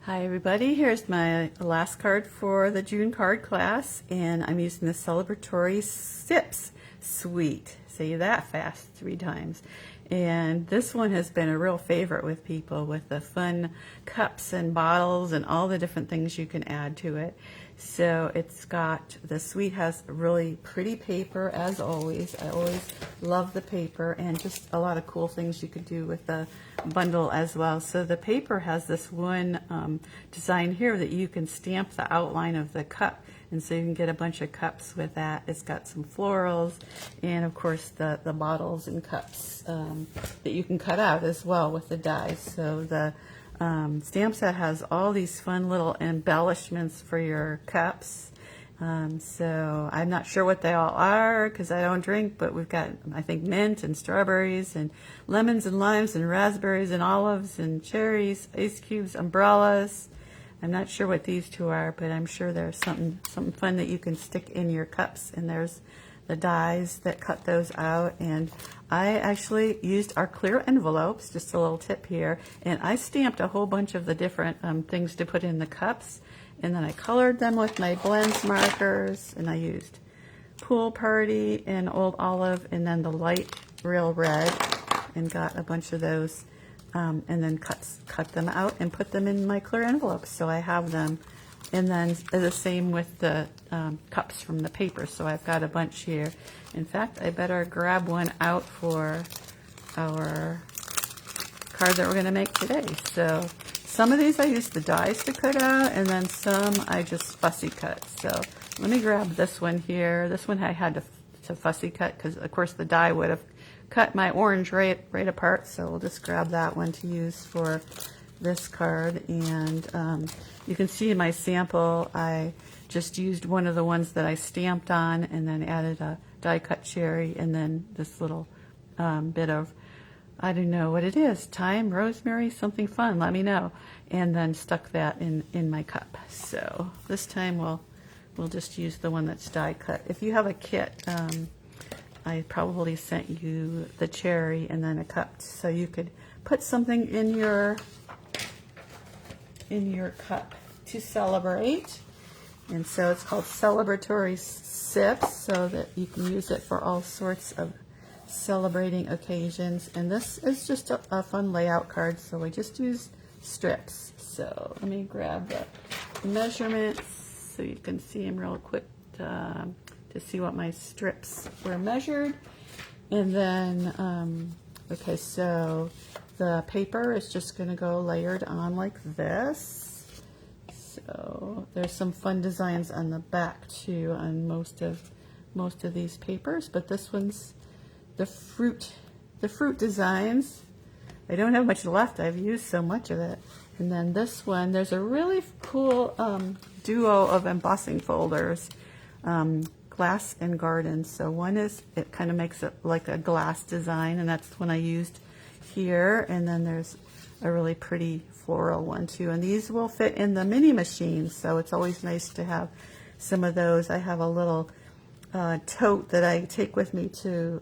Hi everybody, here's my last card for the June card class, and I'm using the Celebratory Sips Suite. Say that fast 3 times. And this one has been a real favorite with people, with the fun cups and bottles and all the different things you can add to it. So it's got, the suite has really pretty paper as always. I always love the paper, and just a lot of cool things you could do with the bundle as well. So the paper has this one design here that you can stamp the outline of the cup, and so you can get a bunch of cups with that. It's got some florals and of course the bottles and cups that you can cut out as well with the dies. So the stamp set has all these fun little embellishments for your cups. So I'm not sure what they all are because I don't drink, but we've got, I think, mint and strawberries and lemons and limes and raspberries and olives and cherries, ice cubes, umbrellas. I'm not sure what these two are, but I'm sure there's something fun that you can stick in your cups. And there's the dies that cut those out. And I actually used our clear envelopes, just a little tip here, and I stamped a whole bunch of the different things to put in the cups. And then I colored them with my blends markers, and I used Pool Party and Old Olive, and then the light real red, and got a bunch of those, and then cut them out and put them in my clear envelopes, so I have them. And then the same with the cups from the paper, so I've got a bunch here. In fact, I better grab one out for our card that we're going to make today. So some of these I used the dies to cut out, and then some I just fussy cut. So let me grab this one here. This one I had to fussy cut because, of course, the die would have cut my orange right apart. So we'll just grab that one to use for this card. And you can see in my sample, I just used one of the ones that I stamped on, and then added a die cut cherry, and then this little bit of, I don't know what it is, thyme, rosemary, something fun, let me know. And then stuck that in my cup. So this time we'll just use the one that's die cut. If you have a kit, I probably sent you the cherry and then a cup, so you could put something in your cup to celebrate. And so it's called Celebratory Sips, so that you can use it for all sorts of celebrating occasions. And this is just a fun layout card, so I just use strips. So let me grab the measurements so you can see them real quick to see what my strips were measured. And then okay, so the paper is just going to go layered on like this. So there's some fun designs on the back too on most of these papers, but this one's the fruit designs. I don't have much left. I've used so much of it. And then this one, there's a really cool duo of embossing folders, glass and garden. So one is, it kind of makes it like a glass design, and that's the one I used here. And then there's a really pretty floral one too. And these will fit in the mini machine, so it's always nice to have some of those. I have a little tote that I take with me to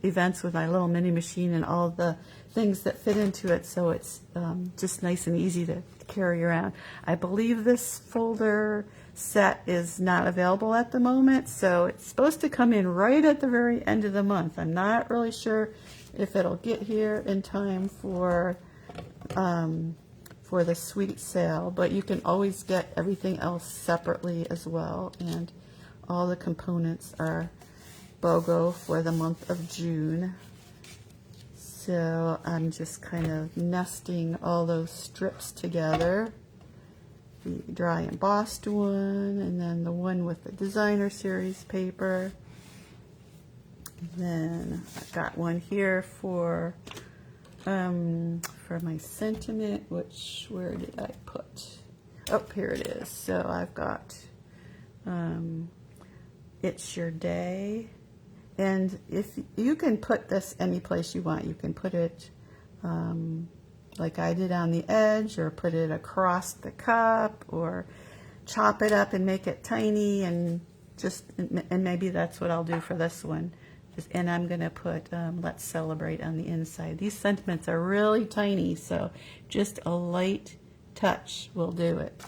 events with my little mini machine and all the things that fit into it, so it's just nice and easy to carry around. I believe this folder set is not available at the moment, so it's supposed to come in right at the very end of the month. I'm not really sure if it'll get here in time for the suite sale, but you can always get everything else separately as well. And all the components are BOGO for the month of June. So I'm just kind of nesting all those strips together. The dry embossed one, and then the one with the designer series paper. And then I've got one here for my sentiment, which, where did I put? Oh, here it is. So I've got It's Your Day. And if you can put this any place you want, you can put it like I did on the edge, or put it across the cup, or chop it up and make it tiny, and maybe that's what I'll do for this one. And I'm going to put Let's Celebrate on the inside. These sentiments are really tiny, so just a light touch will do it.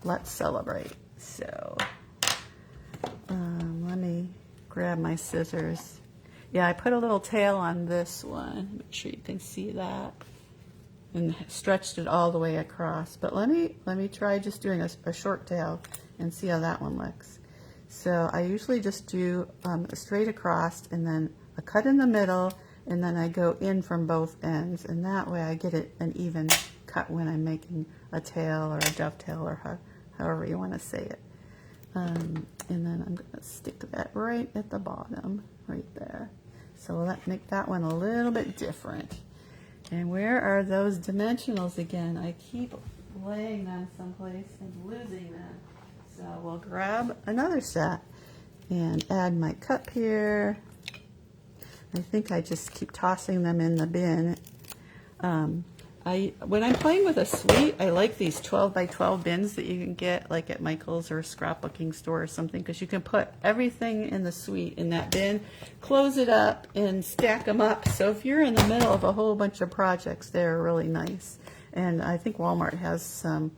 Let's celebrate. So let me grab my scissors. Yeah, I put a little tail on this one. Make sure you can see that. And stretched it all the way across. But let me try just doing a short tail and see how that one looks. So I usually just do straight across and then a cut in the middle, and then I go in from both ends, and that way I get it an even cut when I'm making a tail or a dovetail or however you want to say it. And then I'm going to stick that right at the bottom, right there. So let's make that one a little bit different. And where are those dimensionals again? I keep laying them someplace and losing them. So we'll grab another set and add my cup here. I think I just keep tossing them in the bin. When I'm playing with a suite, I like these 12 by 12 bins that you can get like at Michael's or a scrapbooking store or something, because you can put everything in the suite in that bin, close it up, and stack them up. So if you're in the middle of a whole bunch of projects, they're really nice. And I think Walmart has some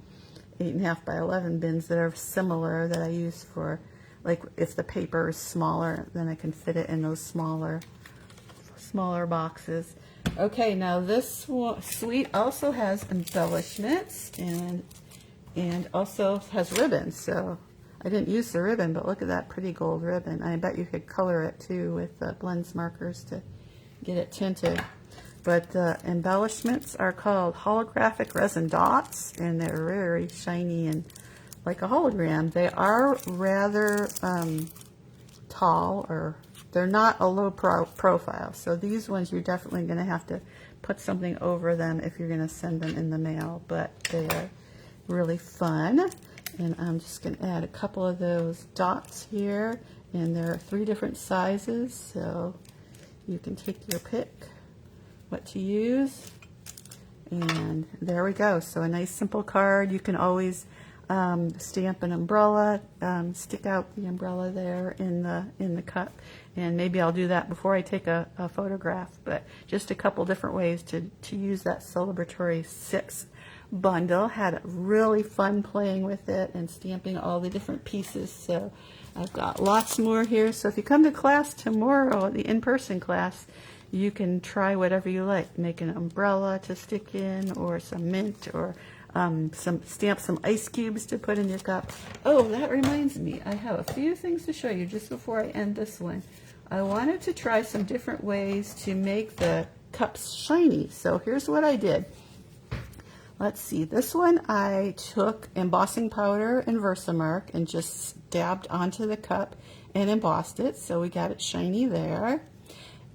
8.5 by 11 bins that are similar that I use for, like, if the paper is smaller, then I can fit it in those smaller boxes. Okay, now this suite also has embellishments and also has ribbons. So I didn't use the ribbon, but look at that pretty gold ribbon. I bet you could color it too with blends markers to get it tinted. But the embellishments are called holographic resin dots, and they're very shiny and like a hologram. They are rather tall, or they're not a low profile. So these ones you're definitely going to have to put something over them if you're going to send them in the mail. But they are really fun. And I'm just going to add a couple of those dots here. And there are 3 different sizes, so you can take your pick what to use. And there we go. So a nice simple card. You can always stamp an umbrella, stick out the umbrella there in the cup, and maybe I'll do that before I take a photograph. But just a couple different ways to use that Celebratory 6 bundle. Had really fun playing with it and stamping all the different pieces. So I've got lots more here. So if you come to class tomorrow, the in-person class, you can try whatever you like. Make an umbrella to stick in, or some mint, or stamp some ice cubes to put in your cup. Oh, that reminds me, I have a few things to show you just before I end this one. I wanted to try some different ways to make the cups shiny. So here's what I did. Let's see, this one I took embossing powder and Versamark and just dabbed onto the cup and embossed it, so we got it shiny there.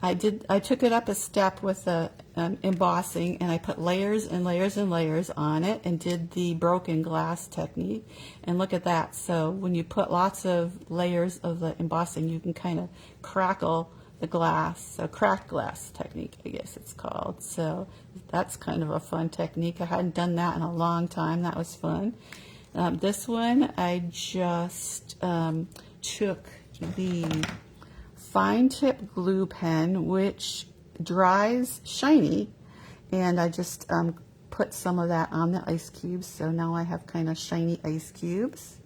I took it up a step with the embossing, and I put layers and layers and layers on it and did the broken glass technique. And look at that. So when you put lots of layers of the embossing, you can kind of crackle the glass. So cracked glass technique, I guess it's called. So that's kind of a fun technique. I hadn't done that in a long time. That was fun. This one, I just took the fine tip glue pen, which dries shiny, and I just put some of that on the ice cubes, so now I have kind of shiny ice cubes.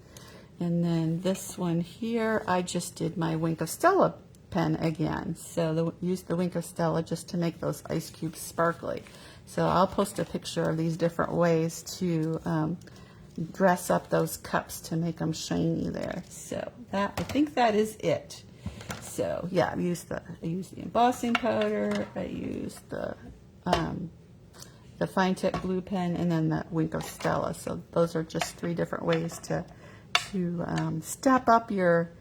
And then this one here, I just did my Wink of Stella pen again, so use the Wink of Stella just to make those ice cubes sparkly. So I'll post a picture of these different ways to dress up those cups to make them shiny there. So that, I think that is it. So yeah, I used the embossing powder, I used the fine tip glue pen, and then the Wink of Stella. So those are just 3 different ways to step up your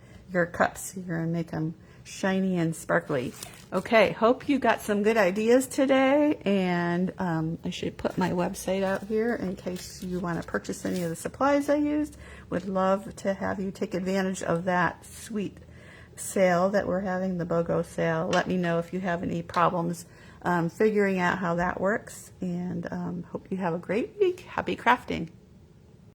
cups here and make them shiny and sparkly. Okay, hope you got some good ideas today, and I should put my website out here in case you want to purchase any of the supplies I used. Would love to have you take advantage of that sweet sale that we're having, the BOGO sale. Let me know if you have any problems figuring out how that works, and hope you have a great week. Happy crafting.